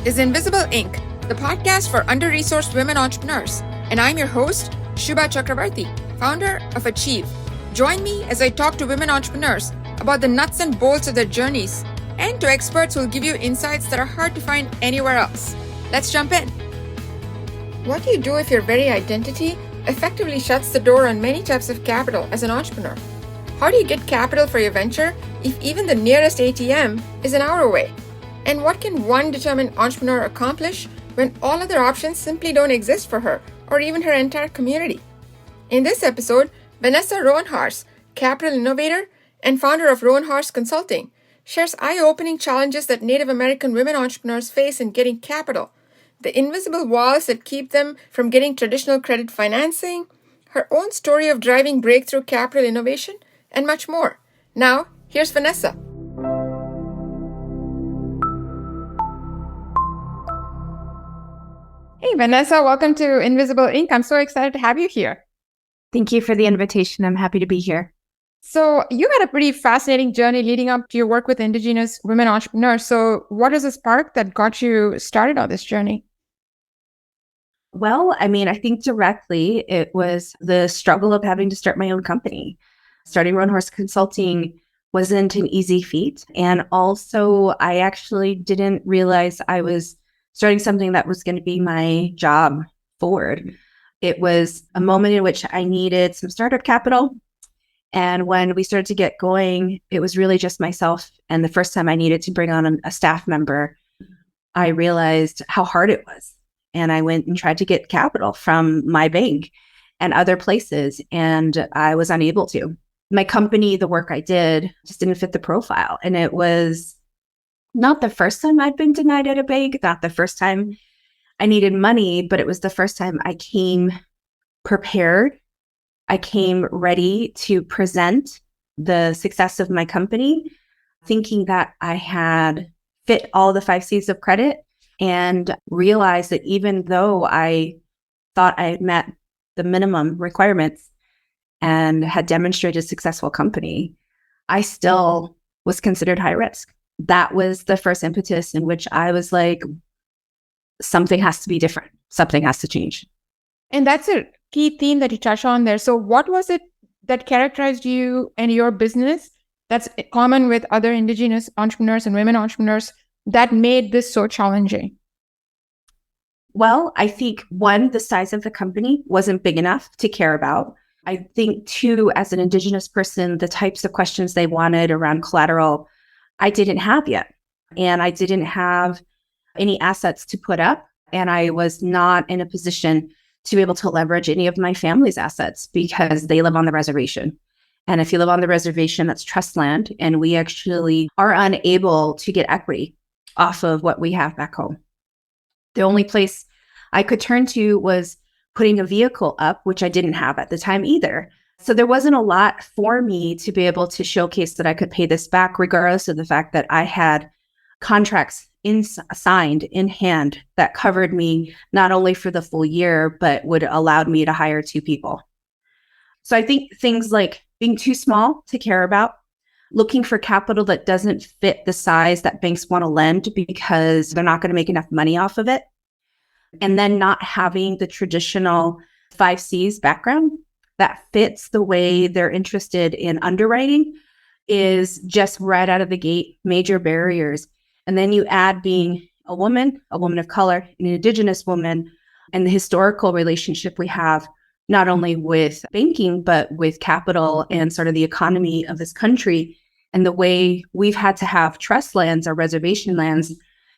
is Invisible Inc., the podcast for under-resourced women entrepreneurs. And I'm your host, Shubha Chakrabarti, founder of Achieve. Join me as I talk to women entrepreneurs about the nuts and bolts of their journeys and to experts who will give you insights that are hard to find anywhere else. Let's jump in. What do you do if your very identity effectively shuts the door on many types of capital as an entrepreneur? How do you get capital for your venture if even the nearest ATM is an hour away? And what can one determined entrepreneur accomplish when all other options simply don't exist for her or even her entire community? In this episode, Vanessa Roanhorse, capital innovator and founder of Roanhorse Consulting, shares eye-opening challenges that Native American women entrepreneurs face in getting capital, the invisible walls that keep them from getting traditional credit financing, her own story of driving breakthrough capital innovation, and much more. Now, here's Vanessa. Hey, Vanessa, welcome to Invisible Inc. I'm so excited to have you here. Thank you for the invitation. I'm happy to be here. So you had a pretty fascinating journey leading up to your work with Indigenous women entrepreneurs. So what is the spark that got you started on this journey? Well, I think directly it was the struggle of having to start my own company. Starting Roanhorse Consulting wasn't an easy feat. And also, I actually didn't realize I was starting something that was going to be my job forward. It was a moment in which I needed some startup capital. And when we started to get going, it was really just myself. And the first time I needed to bring on a staff member, I realized how hard it was. And I went and tried to get capital from my bank and other places, and I was unable to. My company, the work I did, just didn't fit the profile. And it was not the first time I'd been denied at a bank, not the first time I needed money, but it was the first time I came prepared. I came ready to present the success of my company, thinking that I had fit all the 5 C's of credit, and realized that even though I thought I had met the minimum requirements and had demonstrated a successful company, I still was considered high risk. That was the first impetus in which I was like, something has to be different. Something has to change. And that's a key theme that you touch on there. So what was it that characterized you and your business that's common with other Indigenous entrepreneurs and women entrepreneurs that made this so challenging? Well, I think one, the size of the company wasn't big enough to care about. I think two, as an Indigenous person, the types of questions they wanted around collateral, I didn't have yet. And I didn't have any assets to put up. And I was not in a position to be able to leverage any of my family's assets because they live on the reservation. And if you live on the reservation, that's trust land. And we actually are unable to get equity off of what we have back home. The only place I could turn to was putting a vehicle up, which I didn't have at the time either. So there wasn't a lot for me to be able to showcase that I could pay this back, regardless of the fact that I had contracts signed in hand that covered me not only for the full year, but would allow me to hire 2 people. So I think things like being too small to care about, looking for capital that doesn't fit the size that banks want to lend because they're not going to make enough money off of it, and then not having the traditional 5 C's background that fits the way they're interested in underwriting is just right out of the gate, major barriers. And then you add being a woman of color, an Indigenous woman, and the historical relationship we have, not only with banking, but with capital and sort of the economy of this country. And the way we've had to have trust lands or reservation lands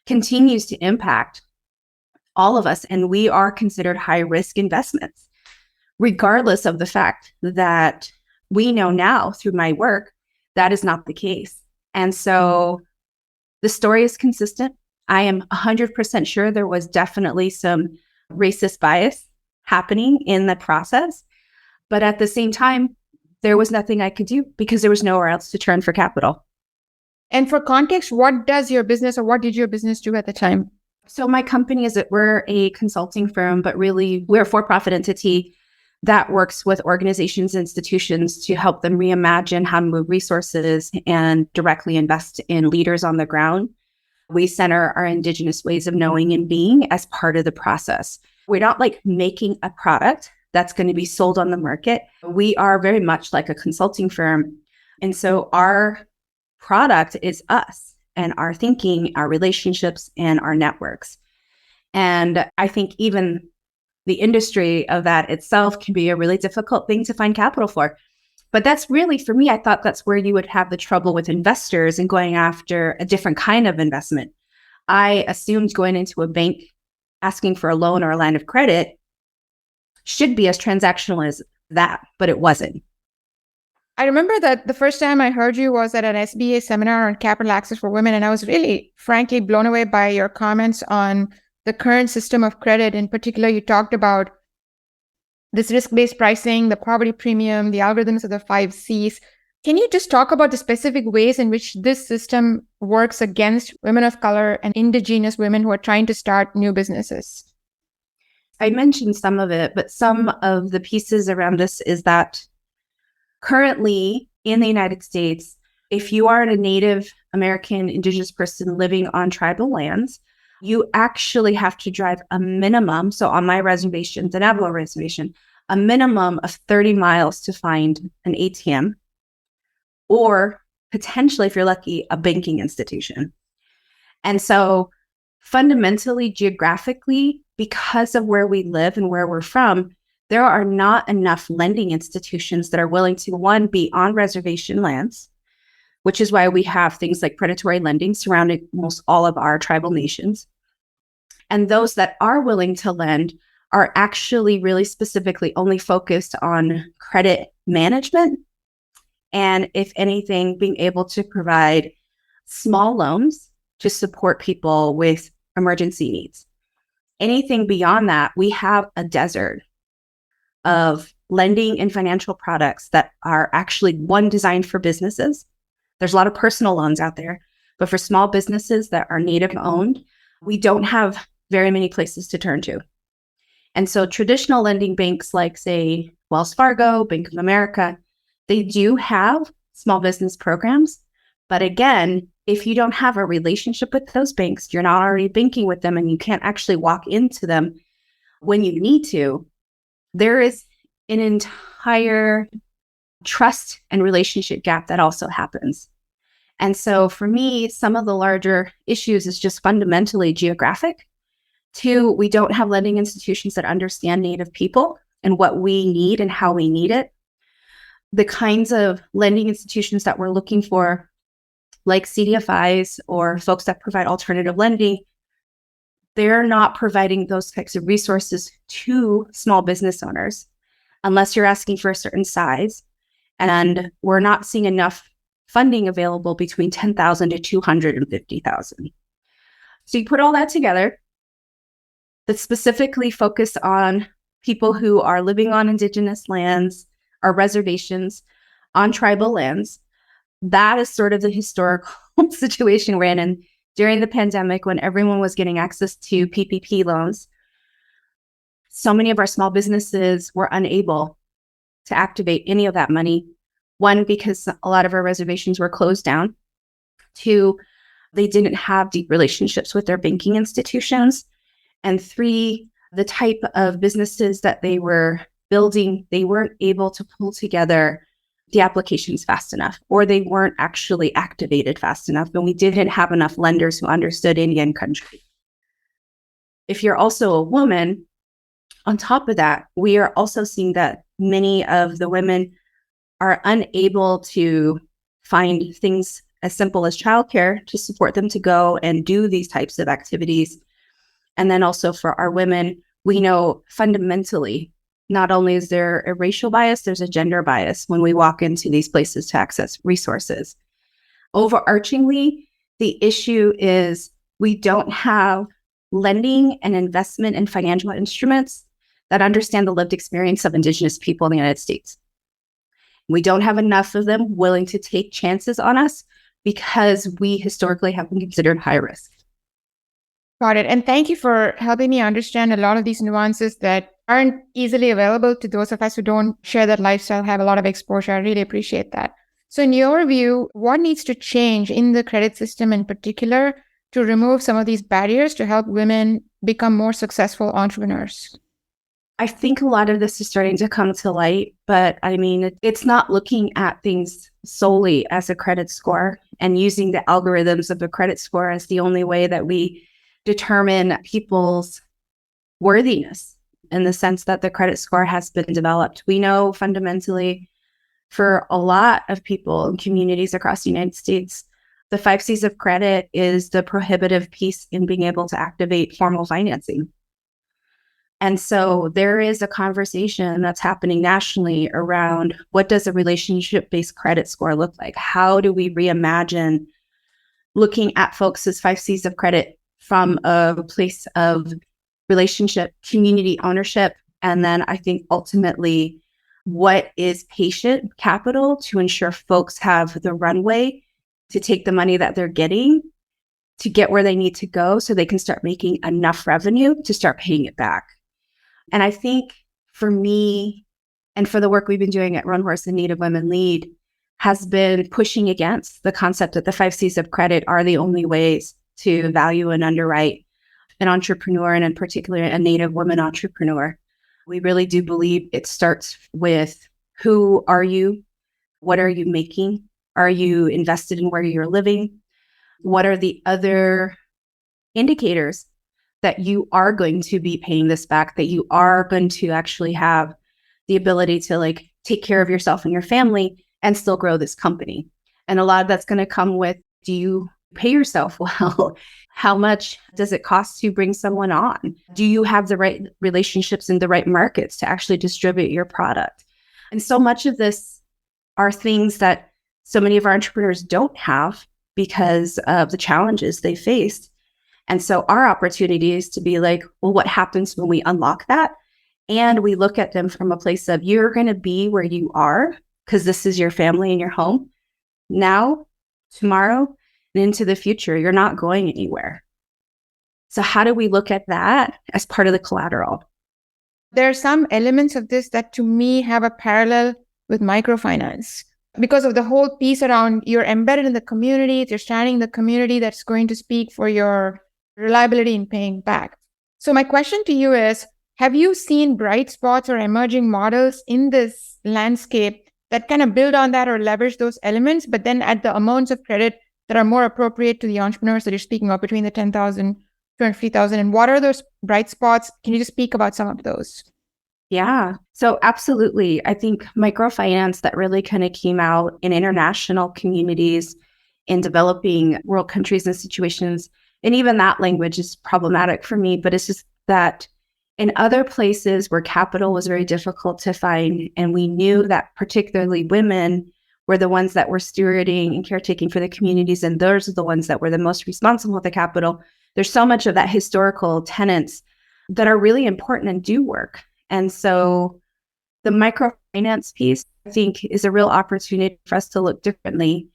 continues to impact all of us. And we are considered high risk investments, regardless of the fact that we know now through my work, that is not the case. And so the story is consistent. I am 100% sure there was definitely some racist bias happening in the process. But at the same time, there was nothing I could do because there was nowhere else to turn for capital. And for context, what does your business or what did your business do at the time? So my company we're a consulting firm, but really we're a for-profit entity that works with organizations, institutions to help them reimagine how to move resources and directly invest in leaders on the ground We center our Indigenous ways of knowing and being as part of the process. We're not like making a product that's going to be sold on the market. We are very much like a consulting firm. And so our product is us and our thinking, our relationships, and our networks. And I think even the industry of that itself can be a really difficult thing to find capital for. But that's really, for me, I thought that's where you would have the trouble with investors and going after a different kind of investment. I assumed going into a bank asking for a loan or a line of credit should be as transactional as that, but it wasn't. I remember that the first time I heard you was at an SBA seminar on capital access for women, and I was really, frankly, blown away by your comments on the current system of credit. In particular, you talked about this risk-based pricing, the poverty premium, the algorithms of the 5 Cs. Can you just talk about the specific ways in which this system works against women of color and Indigenous women who are trying to start new businesses? I mentioned some of it, but some of the pieces around this is that currently in the United States, if you are a Native American Indigenous person living on tribal lands, you actually have to drive a minimum. So on my reservation, the Navajo reservation, a minimum of 30 miles to find an ATM or potentially, if you're lucky, a banking institution. And so fundamentally, geographically, because of where we live and where we're from, there are not enough lending institutions that are willing to, one, be on reservation lands, which is why we have things like predatory lending surrounding almost all of our tribal nations. And those that are willing to lend are actually really specifically only focused on credit management. And if anything, being able to provide small loans to support people with emergency needs. Anything beyond that, we have a desert of lending and financial products that are actually, one, designed for businesses. There's a lot of personal loans out there, but for small businesses that are Native owned, we don't have very many places to turn to. And so traditional lending banks like, say, Wells Fargo, Bank of America, they do have small business programs. But again, if you don't have a relationship with those banks, you're not already banking with them and you can't actually walk into them when you need to, there is an entire trust and relationship gap that also happens. And so for me, some of the larger issues is just fundamentally geographic. 2, we don't have lending institutions that understand Native people and what we need and how we need it. The kinds of lending institutions that we're looking for, like CDFIs or folks that provide alternative lending, they're not providing those types of resources to small business owners unless you're asking for a certain size. And we're not seeing enough funding available between $10,000 to $250,000. So you put all that together, that's specifically focused on people who are living on Indigenous lands or reservations on tribal lands. That is sort of the historical situation we're in. And during the pandemic, when everyone was getting access to PPP loans, so many of our small businesses were unable to activate any of that money. 1, because a lot of our reservations were closed down. 2, they didn't have deep relationships with their banking institutions. And 3, the type of businesses that they were building, they weren't able to pull together the applications fast enough, or they weren't actually activated fast enough. And we didn't have enough lenders who understood Indian country. If you're also a woman, on top of that, we are also seeing that many of the women are unable to find things as simple as childcare to support them to go and do these types of activities. And then also for our women, we know fundamentally, not only is there a racial bias, there's a gender bias when we walk into these places to access resources. Overarchingly, the issue is we don't have lending and investment and financial instruments that understand the lived experience of Indigenous people in the United States. We don't have enough of them willing to take chances on us because we historically have been considered high risk. Got it. And thank you for helping me understand a lot of these nuances that aren't easily available to those of us who don't share that lifestyle, have a lot of exposure. I really appreciate that. So in your view, what needs to change in the credit system in particular to remove some of these barriers to help women become more successful entrepreneurs? I think a lot of this is starting to come to light, but I mean, it's not looking at things solely as a credit score and using the algorithms of a credit score as the only way that we determine people's worthiness, in the sense that the credit score has been developed. We know fundamentally for a lot of people and communities across the United States, the 5 C's of credit is the prohibitive piece in being able to activate formal financing. And so there is a conversation that's happening nationally around what does a relationship-based credit score look like? How do we reimagine looking at folks' 5 C's of credit from a place of relationship, community ownership, and then I think ultimately what is patient capital to ensure folks have the runway to take the money that they're getting to get where they need to go so they can start making enough revenue to start paying it back. And I think for me and for the work we've been doing at Roanhorse and Native Women Lead has been pushing against the concept that the 5 C's of credit are the only ways to value and underwrite an entrepreneur, and in particular, a Native woman entrepreneur. We really do believe it starts with who are you? What are you making? Are you invested in where you're living? What are the other indicators that you are going to be paying this back, that you are going to actually have the ability to take care of yourself and your family and still grow this company? And a lot of that's going to come with, do you pay yourself well? How much does it cost to bring someone on? Do you have the right relationships in the right markets to actually distribute your product? And so much of this are things that so many of our entrepreneurs don't have because of the challenges they faced. And so our opportunity is to be like, well, what happens when we unlock that? And we look at them from a place of, you're going to be where you are because this is your family and your home now, tomorrow, and into the future. You're not going anywhere. So how do we look at that as part of the collateral? There are some elements of this that to me have a parallel with microfinance because of the whole piece around you're embedded in the community, you're standing in the community that's going to speak for your reliability in paying back. So my question to you is, have you seen bright spots or emerging models in this landscape that kind of build on that or leverage those elements, but then at the amounts of credit that are more appropriate to the entrepreneurs that you're speaking of, between the 10,000 to 50,000? And what are those bright spots? Can you just speak about some of those? Yeah, so absolutely. I think microfinance that really kind of came out in international communities, in developing world countries and situations. And even that language is problematic for me, but it's just that in other places where capital was very difficult to find, and we knew that particularly women were the ones that were stewarding and caretaking for the communities, and those are the ones that were the most responsible with the capital. There's so much of that historical tenets that are really important and do work. And so the microfinance piece, I think, is a real opportunity for us to look differently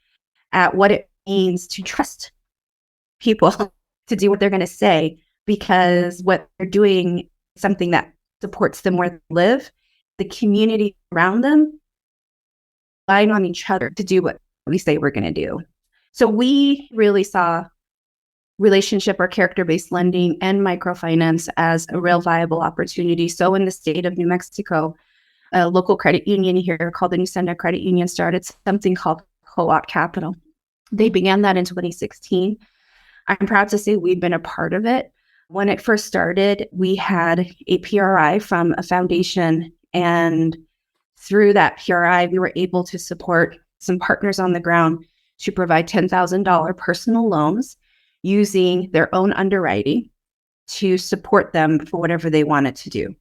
at what it means to trust people to do what they're going to say, because what they're doing is something that supports them where they live, the community around them, relying on each other to do what we say we're going to do. So we really saw relationship or character-based lending and microfinance as a real viable opportunity. So in the state of New Mexico, a local credit union here called the New Senda Credit Union started something called Co-op Capital. They began that in 2016. I'm proud to say we've been a part of it. When it first started, we had a PRI from a foundation, and through that PRI, we were able to support some partners on the ground to provide $10,000 personal loans using their own underwriting to support them for whatever they wanted to do.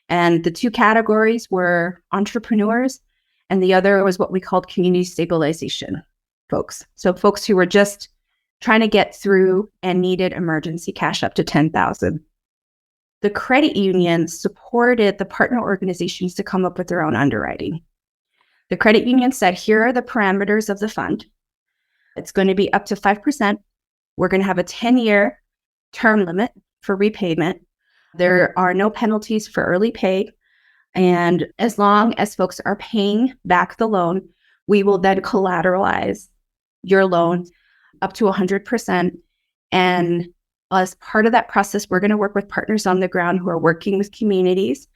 And the two categories were entrepreneurs, and the other was what we called community stabilization folks. So folks who were just trying to get through and needed emergency cash up to $10,000. The credit union supported the partner organizations to come up with their own underwriting. The credit union said, here are the parameters of the fund. It's going to be up to 5%. We're going to have a 10-year term limit for repayment. There are no penalties for early pay. And as long as folks are paying back the loan, we will then collateralize your loan up to 100%. And as part of that process, we're going to work with partners on the ground who are working with communities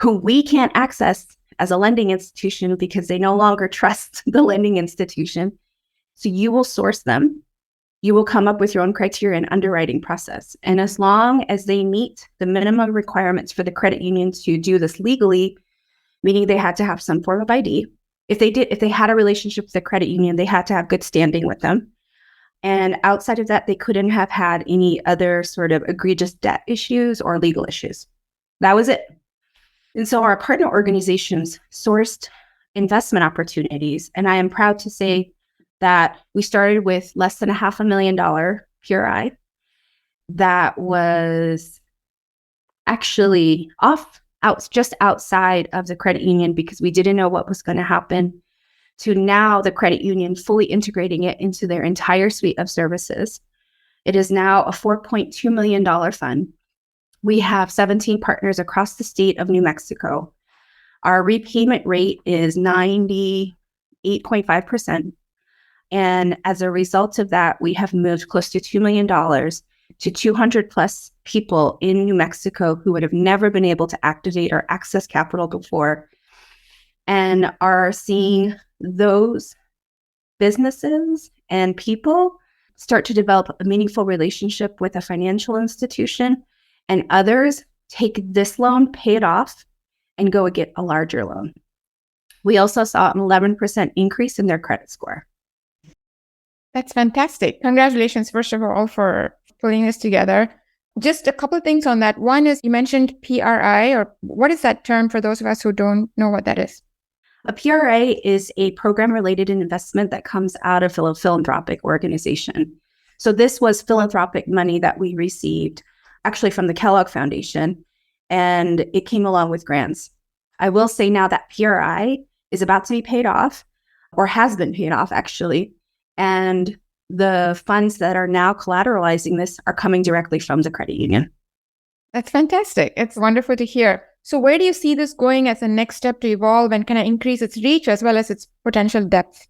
who we can't access as a lending institution because they no longer trust the lending institution. So you will source them. You will come up with your own criteria and underwriting process. And as long as they meet the minimum requirements for the credit union to do this legally, meaning they had to have some form of ID. If they had a relationship with the credit union, they had to have good standing with them. And outside of that, they couldn't have had any other sort of egregious debt issues or legal issues. That was it. And so our partner organizations sourced investment opportunities. And I am proud to say that we started with less than $500,000 PRI that was actually just outside of the credit union because we didn't know what was going to happen, to now the credit union fully integrating it into their entire suite of services. It is now a $4.2 million fund. We have 17 partners across the state of New Mexico. Our repayment rate is 98.5%. And as a result of that, we have moved close to $2 million to 200 plus people in New Mexico who would have never been able to activate or access capital before, and are seeing those businesses and people start to develop a meaningful relationship with a financial institution, and others take this loan, pay it off, and go get a larger loan. We also saw an 11% increase in their credit score. That's fantastic. Congratulations, first of all, for putting this together. Just a couple of things on that. One is you mentioned PRI, or what is that term for those of us who don't know what that is? A PRA is a program-related investment that comes out of a philanthropic organization. So this was philanthropic money that we received actually from the Kellogg Foundation, and it came along with grants. I will say now that PRI is about to be paid off, or has been paid off actually, and the funds that are now collateralizing this are coming directly from the credit union. That's fantastic. It's wonderful to hear. So where do you see this going as a next step to evolve and kind of increase its reach as well as its potential depth?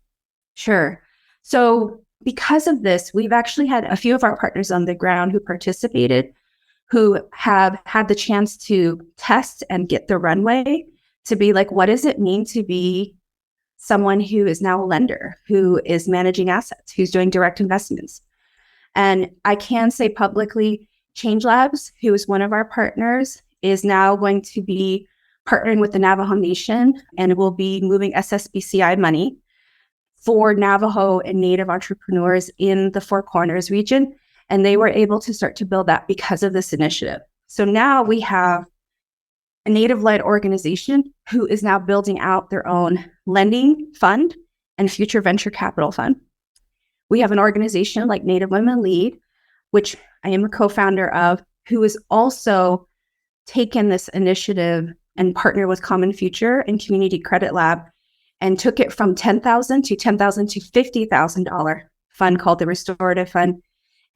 Sure. So because of this, we've actually had a few of our partners on the ground who participated, who have had the chance to test and get the runway to be like, what does it mean to be someone who is now a lender, who is managing assets, who's doing direct investments? And I can say publicly, Change Labs, who is one of our partners, is now going to be partnering with the Navajo Nation and will be moving SSBCI money for Navajo and Native entrepreneurs in the Four Corners region. And they were able to start to build that because of this initiative. So now we have a Native-led organization who is now building out their own lending fund and future venture capital fund. We have an organization like Native Women Lead, which I am a co-founder of, who is also taken this initiative and partnered with Common Future and Community Credit Lab and took it from $10,000 to $50,000 fund called the Restorative Fund,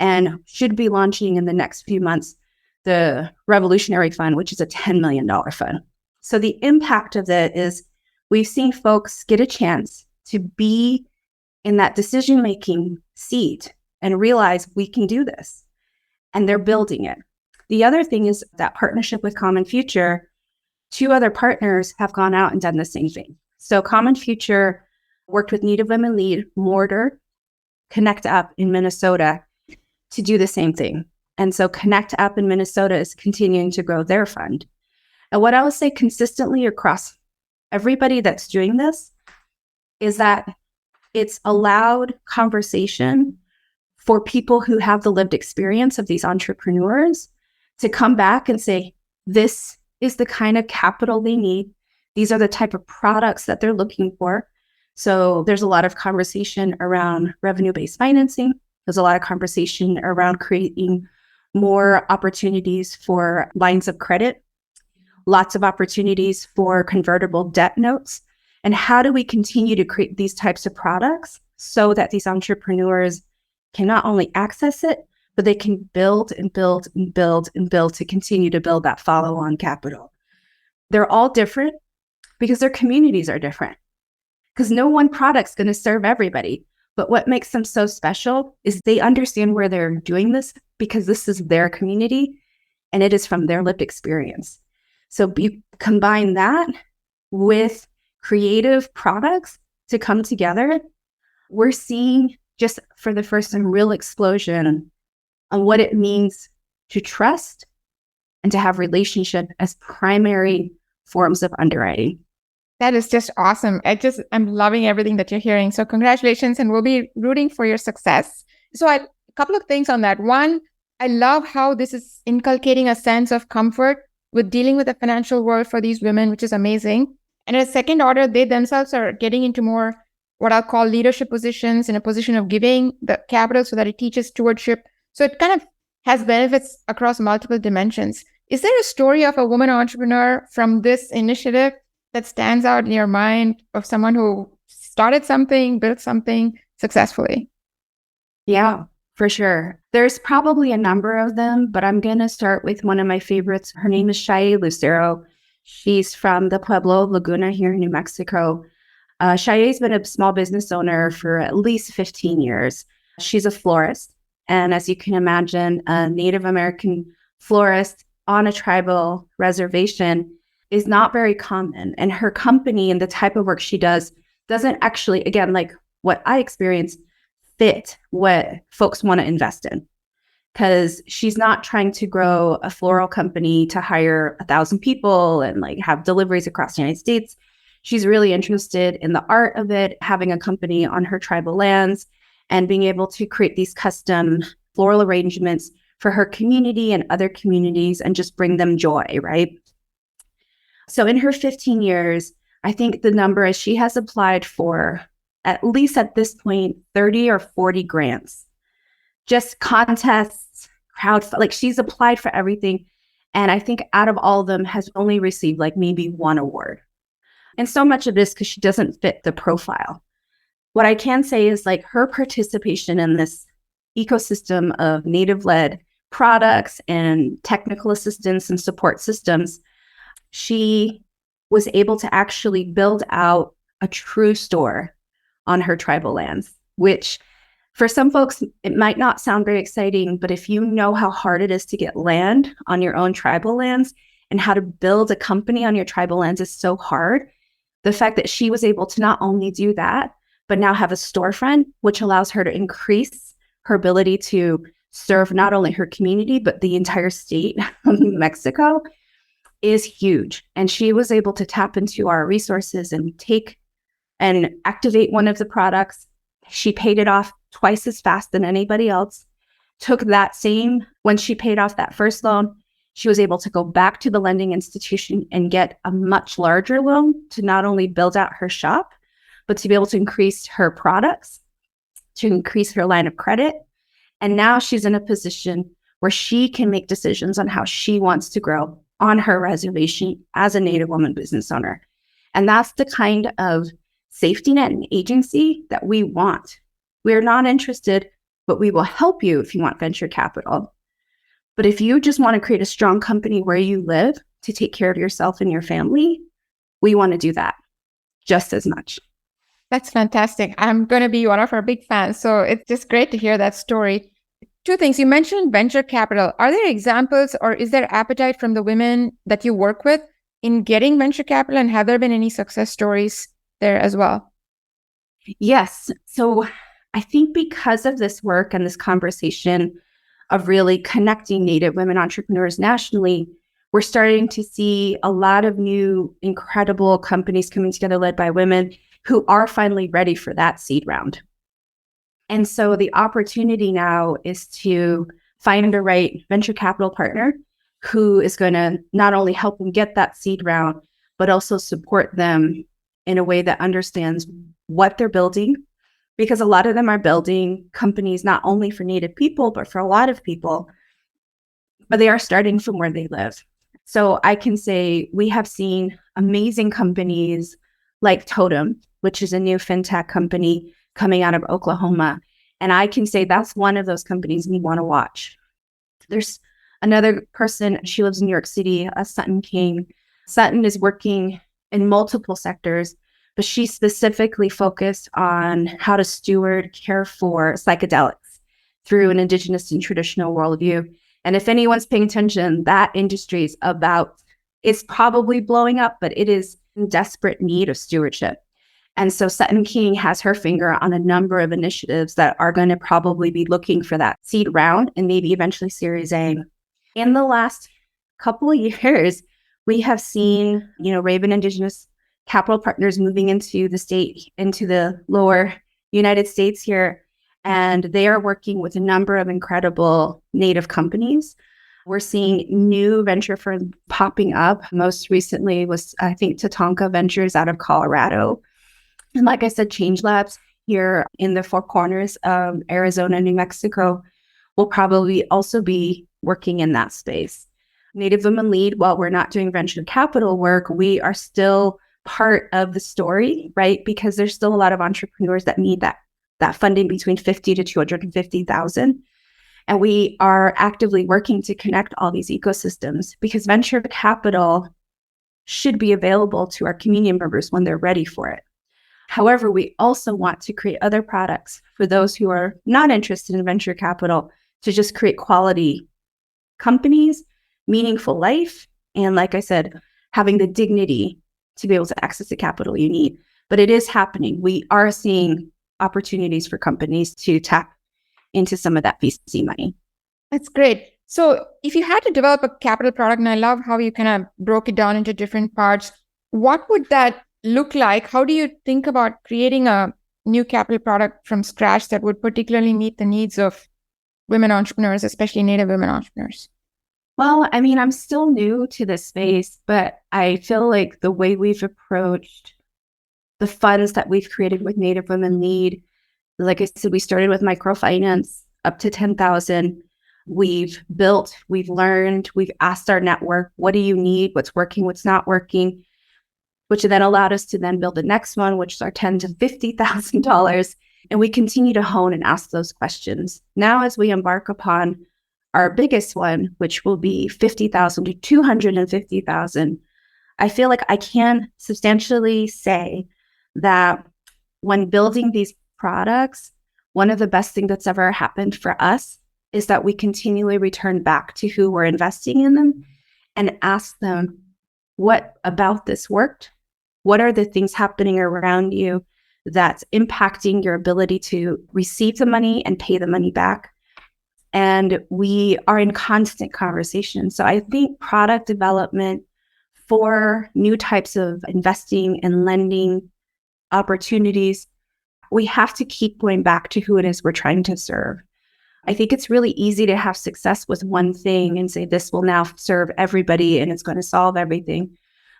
and should be launching in the next few months the Revolutionary Fund, which is a $10 million fund. So the impact of it is we've seen folks get a chance to be in that decision-making seat and realize we can do this, and they're building it. The other thing is that partnership with Common Future, 2 other partners have gone out and done the same thing. So Common Future worked with Native Women Lead, Mortar, Connect Up in Minnesota to do the same thing. And so Connect Up in Minnesota is continuing to grow their fund. And what I would say consistently across everybody that's doing this is that it's allowed conversation for people who have the lived experience of these entrepreneurs to come back and say, this is the kind of capital they need. These are the type of products that they're looking for. So there's a lot of conversation around revenue-based financing. There's a lot of conversation around creating more opportunities for lines of credit, lots of opportunities for convertible debt notes. And how do we continue to create these types of products so that these entrepreneurs can not only access it, but they can build and build and build and build to continue to build that follow-on capital. They're all different because their communities are different. Because no one product's going to serve everybody. But what makes them so special is they understand where they're doing this because this is their community and it is from their lived experience. So you combine that with creative products to come together, we're seeing just for the first time real explosion on what it means to trust and to have relationship as primary forms of underwriting. That is just awesome. I'm loving everything that you're hearing. So congratulations, and we'll be rooting for your success. So a couple of things on that. One, I love how this is inculcating a sense of comfort with dealing with the financial world for these women, which is amazing. And at a second order, they themselves are getting into more what I'll call leadership positions, in a position of giving the capital so that it teaches stewardship. So it kind of has benefits across multiple dimensions. Is there a story of a woman entrepreneur from this initiative that stands out in your mind, of someone who started something, built something successfully? Yeah, for sure. There's probably a number of them, but I'm going to start with one of my favorites. Her name is Shaye Lucero. She's from the Pueblo Laguna here in New Mexico. Shaye's been a small business owner for at least 15 years. She's a florist. And as you can imagine, a Native American florist on a tribal reservation is not very common. And her company and the type of work she does doesn't actually, again, like what I experienced, fit what folks want to invest in. Because she's not trying to grow a floral company to hire 1,000 people and like have deliveries across the United States. She's really interested in the art of it, having a company on her tribal lands and being able to create these custom floral arrangements for her community and other communities and just bring them joy, right? So in her 15 years, I think the number is she has applied for, at least at this point, 30 or 40 grants, just contests, like she's applied for everything. And I think out of all of them has only received like maybe one award. And so much of this because she doesn't fit the profile. What I can say is like her participation in this ecosystem of Native-led products and technical assistance and support systems, she was able to actually build out a true store on her tribal lands, which for some folks, it might not sound very exciting, but if you know how hard it is to get land on your own tribal lands and how to build a company on your tribal lands is so hard. The fact that she was able to not only do that, but now have a storefront, which allows her to increase her ability to serve not only her community, but the entire state of New Mexico, is huge. And she was able to tap into our resources and take and activate one of the products. She paid it off twice as fast than anybody else. Took that same, when she paid off that first loan, she was able to go back to the lending institution and get a much larger loan to not only build out her shop, but to be able to increase her products, to increase her line of credit. And now she's in a position where she can make decisions on how she wants to grow on her reservation as a Native woman business owner. And that's the kind of safety net and agency that we want. We're not interested, but we will help you if you want venture capital. But if you just want to create a strong company where you live to take care of yourself and your family, we want to do that just as much. That's fantastic. I'm going to be one of our big fans. So it's just great to hear that story. Two things. You mentioned venture capital. Are there examples or is there appetite from the women that you work with in getting venture capital? And have there been any success stories there as well? Yes. So I think because of this work and this conversation of really connecting Native women entrepreneurs nationally, we're starting to see a lot of new incredible companies coming together led by women who are finally ready for that seed round. And so the opportunity now is to find the right venture capital partner who is going to not only help them get that seed round, but also support them in a way that understands what they're building. Because a lot of them are building companies not only for Native people, but for a lot of people, but they are starting from where they live. So I can say we have seen amazing companies like Totem, which is a new fintech company coming out of Oklahoma. And I can say that's one of those companies we want to watch. There's another person, she lives in New York City, Sutton King. Sutton is working in multiple sectors, but she specifically focused on how to steward care for psychedelics through an indigenous and traditional worldview. And if anyone's paying attention, that industry is it's probably blowing up, but it is in desperate need of stewardship. And so Sutton King has her finger on a number of initiatives that are going to probably be looking for that seed round and maybe eventually Series A. In the last couple of years, we have seen, Raven Indigenous Capital Partners moving into the lower United States here. And they are working with a number of incredible Native companies. We're seeing new venture firms popping up. Most recently was, I think, Tatanka Ventures out of Colorado. And like I said, Change Labs here in the Four Corners of Arizona, New Mexico, will probably also be working in that space. Native Women Lead, while we're not doing venture capital work, we are still part of the story, right? Because there's still a lot of entrepreneurs that need that funding between $50,000 to $250,000. And we are actively working to connect all these ecosystems because venture capital should be available to our community members when they're ready for it. However, we also want to create other products for those who are not interested in venture capital to just create quality companies, meaningful life, and like I said, having the dignity to be able to access the capital you need. But it is happening. We are seeing opportunities for companies to tap into some of that VC money. That's great. So if you had to develop a capital product, and I love how you kind of broke it down into different parts, what would that look like? How do you think about creating a new capital product from scratch that would particularly meet the needs of women entrepreneurs, especially Native women entrepreneurs? Well, I'm still new to this space, but I feel like the way we've approached the funds that we've created with Native Women Lead, like I said, we started with microfinance up to 10,000. We've built, we've learned, we've asked our network, what do you need? What's working? What's not working? Which then allowed us to then build the next one, which is our $10,000 to $50,000. And we continue to hone and ask those questions. Now, as we embark upon our biggest one, which will be $50,000 to $250,000, I feel like I can substantially say that when building these products, one of the best things that's ever happened for us is that we continually return back to who we're investing in them and ask them, what about this worked? What are the things happening around you that's impacting your ability to receive the money and pay the money back? And we are in constant conversation. So I think product development for new types of investing and lending opportunities, we have to keep going back to who it is we're trying to serve. I think it's really easy to have success with one thing and say this will now serve everybody and it's going to solve everything.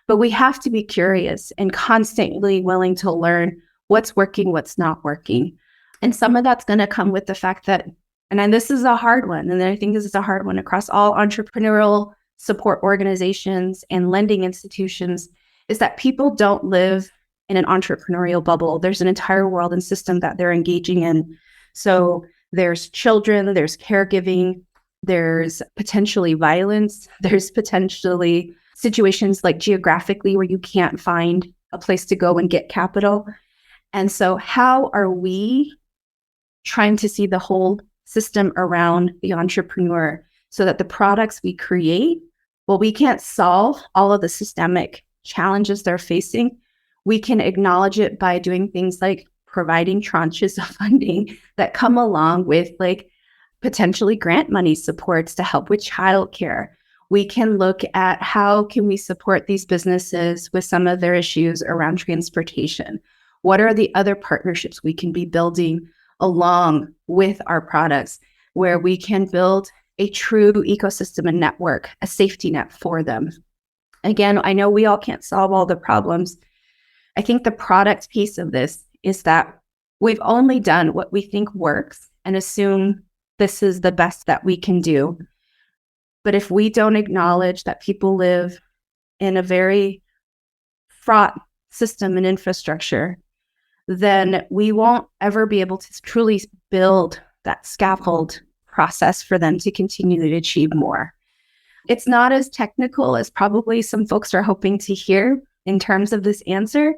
But we have to be curious and constantly willing to learn what's working, what's not working. And some of that's going to come with the fact that, and this is a hard one, and I think this is a hard one across all entrepreneurial support organizations and lending institutions, is that people don't live in an entrepreneurial bubble. There's an entire world and system that they're engaging in. So there's children, there's caregiving, there's potentially violence, there's potentially situations like geographically where you can't find a place to go and get capital. And so how are we trying to see the whole system around the entrepreneur so that the products we create, well, we can't solve all of the systemic challenges they're facing. We can acknowledge it by doing things like providing tranches of funding that come along with like potentially grant money supports to help with childcare. We can look at how can we support these businesses with some of their issues around transportation. What are the other partnerships we can be building along with our products where we can build a true ecosystem and network, a safety net for them? Again, I know we all can't solve all the problems. I think the product piece of this is that we've only done what we think works and assume this is the best that we can do. But if we don't acknowledge that people live in a very fraught system and infrastructure, then we won't ever be able to truly build that scaffold process for them to continue to achieve more. It's not as technical as probably some folks are hoping to hear in terms of this answer,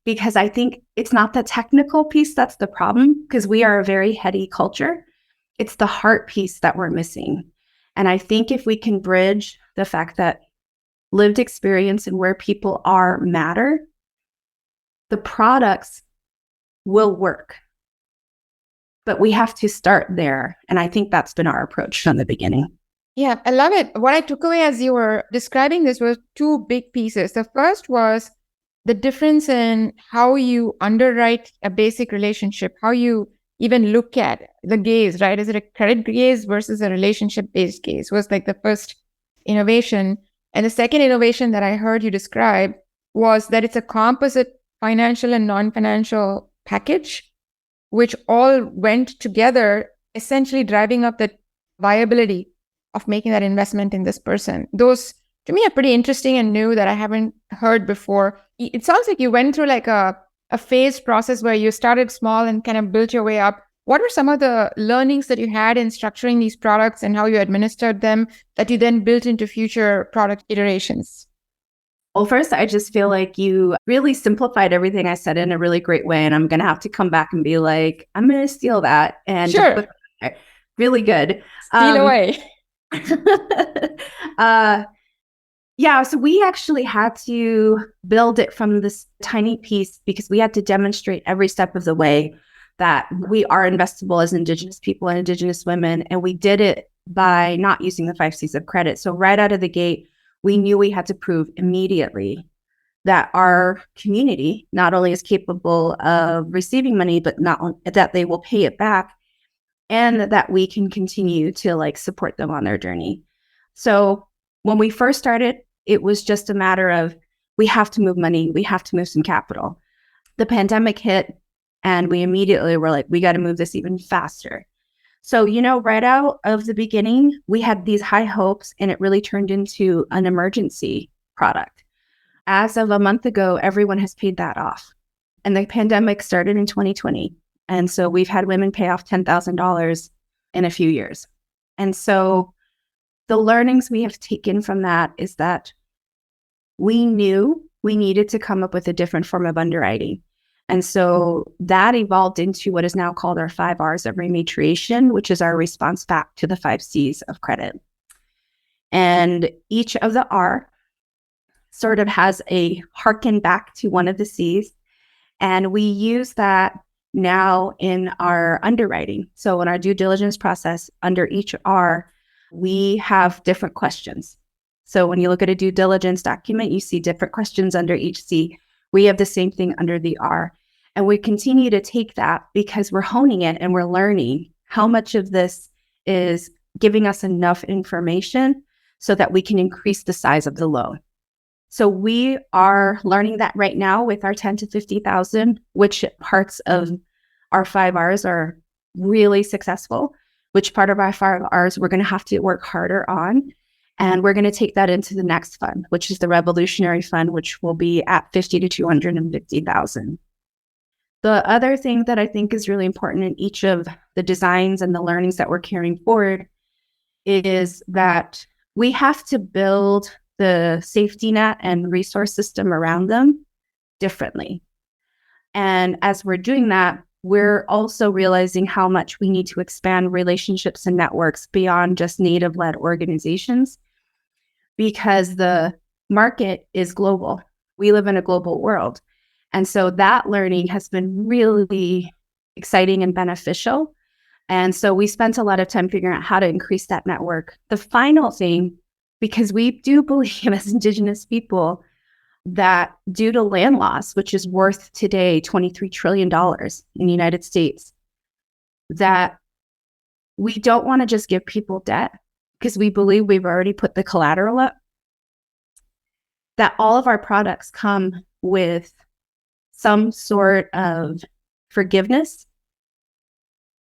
because I think it's not the technical piece that's the problem, because we are a very heady culture. It's the heart piece that we're missing. And I think if we can bridge the fact that lived experience and where people are matter, the products will work. But we have to start there. And I think that's been our approach from the beginning. Yeah, I love it. What I took away as you were describing this was two big pieces. The first was the difference in how you underwrite a basic relationship, how you even look at the gaze, right? Is it a credit gaze versus a relationship-based gaze? Was like the first innovation. And the second innovation that I heard you describe was that it's a composite financial and non-financial package, which all went together, essentially driving up the viability of making that investment in this person. Those, to me, are pretty interesting and new that I haven't heard before. It sounds like you went through like a phased process where you started small and kind of built your way up. What were some of the learnings that you had in structuring these products and how you administered them that you then built into future product iterations? Well, first, I just feel like you really simplified everything I said in a really great way. And I'm going to have to come back and be like, I'm going to steal that. And sure. Really good. Steal away. Yeah, so we actually had to build it from this tiny piece because we had to demonstrate every step of the way that we are investable as Indigenous people and Indigenous women. And we did it by not using the 5 C's of credit. So right out of the gate, we knew we had to prove immediately that our community not only is capable of receiving money, but that they will pay it back, and that we can continue to like support them on their journey. So when we first started, it was just a matter of, we have to move money, we have to move some capital. The pandemic hit and we immediately were like, we got to move this even faster. So, right out of the beginning, we had these high hopes and it really turned into an emergency product. As of a month ago, everyone has paid that off. And the pandemic started in 2020. And so we've had women pay off $10,000 in a few years. And so the learnings we have taken from that is that we knew we needed to come up with a different form of underwriting. And so that evolved into what is now called our 5 R's of rematriation, which is our response back to the 5 C's of credit. And each of the R sort of has a harken back to one of the C's. And we use that now in our underwriting. So in our due diligence process, under each R, we have different questions. So when you look at a due diligence document, you see different questions under each C. We have the same thing under the R. And we continue to take that because we're honing it and we're learning how much of this is giving us enough information so that we can increase the size of the loan. So we are learning that right now with our 10 to 50,000, which parts of our 5 R's are really successful, which part of our 5 R's we're going to have to work harder on. And we're going to take that into the next fund, which is the Revolutionary Fund, which will be at 50 to 250,000. The other thing that I think is really important in each of the designs and the learnings that we're carrying forward is that we have to build the safety net and resource system around them differently. And as we're doing that, we're also realizing how much we need to expand relationships and networks beyond just Native-led organizations, because the market is global. We live in a global world. And so that learning has been really exciting and beneficial. And so we spent a lot of time figuring out how to increase that network. The final thing, because we do believe as Indigenous people that due to land loss, which is worth today $23 trillion in the United States, that we don't want to just give people debt because we believe we've already put the collateral up, that all of our products come with some sort of forgiveness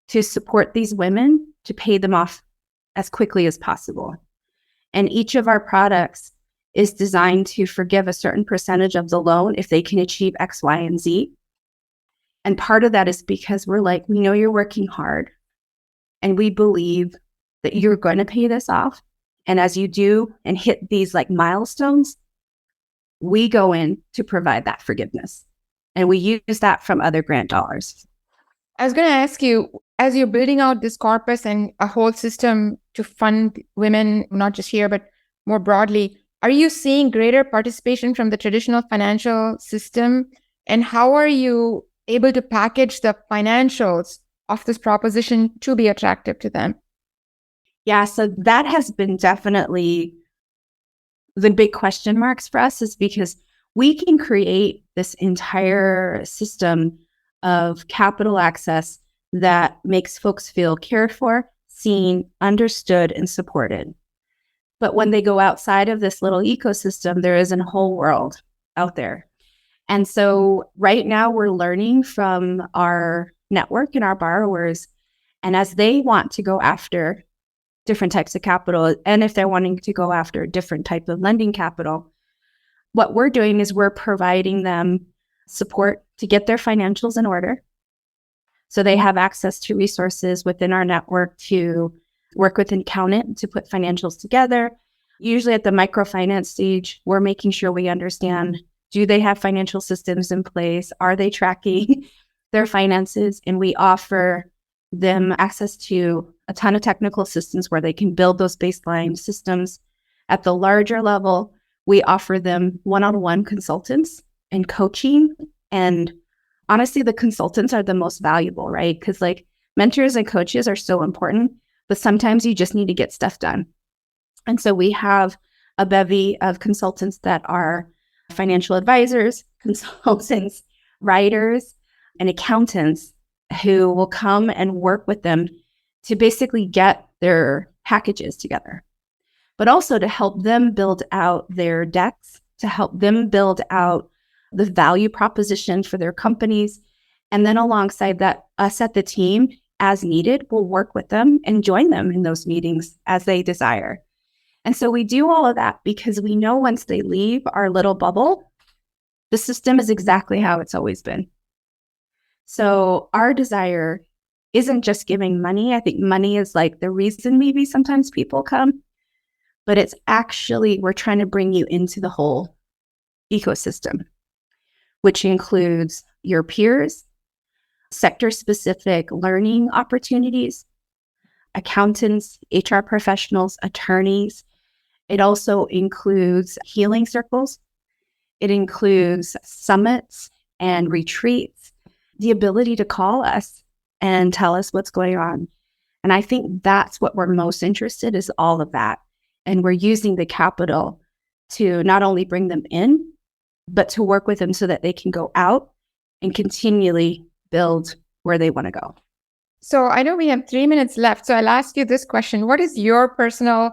to support these women to pay them off as quickly as possible. And each of our products is designed to forgive a certain percentage of the loan if they can achieve X, Y, and Z. And part of that is because we're like, we know you're working hard and we believe that you're going to pay this off. And as you do and hit these like milestones, we go in to provide that forgiveness. And we use that from other grant dollars. I was going to ask you, as you're building out this corpus and a whole system to fund women, not just here, but more broadly, are you seeing greater participation from the traditional financial system? And how are you able to package the financials of this proposition to be attractive to them? Yeah, so that has been definitely the big question marks for us, is because we can create this entire system of capital access that makes folks feel cared for, seen, understood, and supported. But when they go outside of this little ecosystem, there is a whole world out there. And so right now we're learning from our network and our borrowers. And as they want to go after different types of capital, and if they're wanting to go after different type of lending capital, what we're doing is we're providing them support to get their financials in order. So they have access to resources within our network to work with an accountant to put financials together. Usually at the microfinance stage, we're making sure we understand, do they have financial systems in place? Are they tracking their finances? And we offer them access to a ton of technical assistance where they can build those baseline systems. At the larger level, we offer them one-on-one consultants and coaching. And honestly, the consultants are the most valuable, right? Because like mentors and coaches are so important, but sometimes you just need to get stuff done. And so we have a bevy of consultants that are financial advisors, consultants, writers, and accountants who will come and work with them to basically get their packages together, but also to help them build out their decks, to help them build out the value proposition for their companies. And then alongside that, us at the team, as needed, will work with them and join them in those meetings as they desire. And so we do all of that because we know once they leave our little bubble, the system is exactly how it's always been. So our desire isn't just giving money. I think money is like the reason maybe sometimes people come, but it's actually, we're trying to bring you into the whole ecosystem, which includes your peers, sector-specific learning opportunities, accountants, HR professionals, attorneys. It also includes healing circles. It includes summits and retreats, the ability to call us and tell us what's going on. And I think that's what we're most interested in, is all of that. And we're using the capital to not only bring them in, but to work with them so that they can go out and continually build where they want to go. So I know we have 3 minutes left. So I'll ask you this question. What is your personal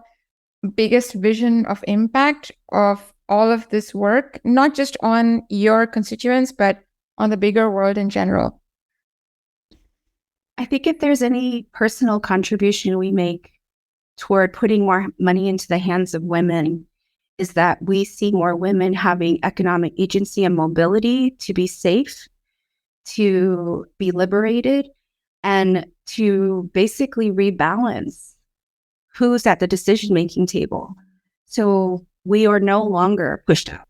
biggest vision of impact of all of this work, not just on your constituents, but on the bigger world in general? I think if there's any personal contribution we make toward putting more money into the hands of women, is that we see more women having economic agency and mobility to be safe, to be liberated, and to basically rebalance who's at the decision-making table. So we are no longer pushed out.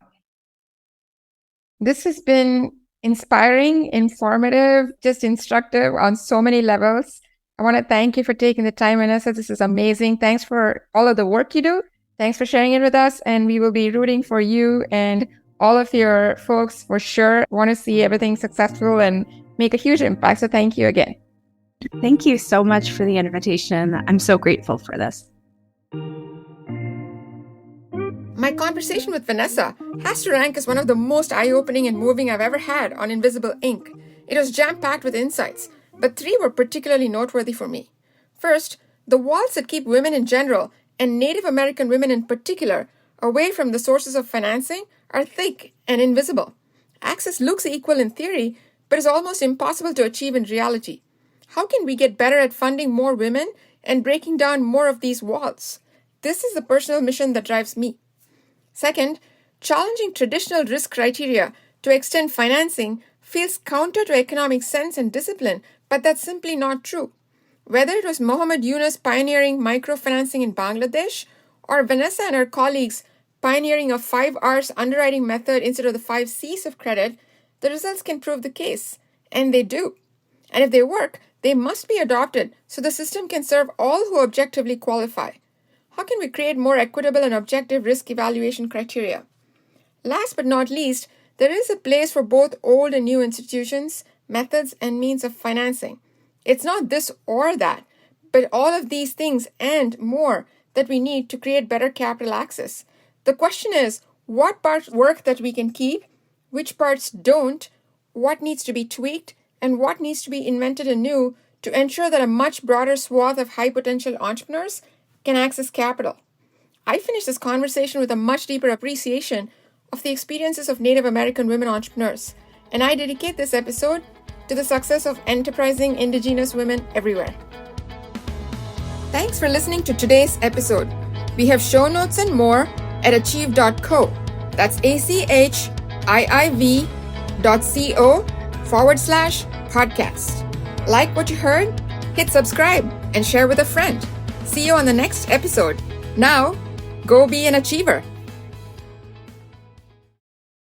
This has been inspiring, informative, just instructive on so many levels. I want to thank you for taking the time, Vanessa. This is amazing. Thanks for all of the work you do. Thanks for sharing it with us. And we will be rooting for you and all of your folks for sure. Want to see everything successful and make a huge impact. So thank you again. Thank you so much for the invitation. I'm so grateful for this. My conversation with Vanessa has to rank as one of the most eye-opening and moving I've ever had on Invisible Ink. It was jam-packed with insights, but 3 were particularly noteworthy for me. First, the walls that keep women in general, and Native American women in particular, away from the sources of financing are thick and invisible. Access looks equal in theory, but is almost impossible to achieve in reality. How can we get better at funding more women and breaking down more of these walls? This is the personal mission that drives me. Second, challenging traditional risk criteria to extend financing feels counter to economic sense and discipline, but that's simply not true. Whether it was Mohammed Yunus pioneering microfinancing in Bangladesh, or Vanessa and her colleagues pioneering a 5 R's underwriting method instead of the 5 C's of credit, the results can prove the case. And they do. And if they work, they must be adopted so the system can serve all who objectively qualify. How can we create more equitable and objective risk evaluation criteria? Last but not least, there is a place for both old and new institutions, methods, and means of financing. It's not this or that, but all of these things and more that we need to create better capital access. The question is, what parts work that we can keep, which parts don't, what needs to be tweaked, and what needs to be invented anew to ensure that a much broader swath of high-potential entrepreneurs can access capital. I finished this conversation with a much deeper appreciation of the experiences of Native American women entrepreneurs, and I dedicate this episode to the success of enterprising Indigenous women everywhere. Thanks for listening to today's episode. We have show notes and more at achieve.co. That's achieve.co/podcast. Like what you heard? Hit subscribe and share with a friend. See you on the next episode. Now, go be an achiever.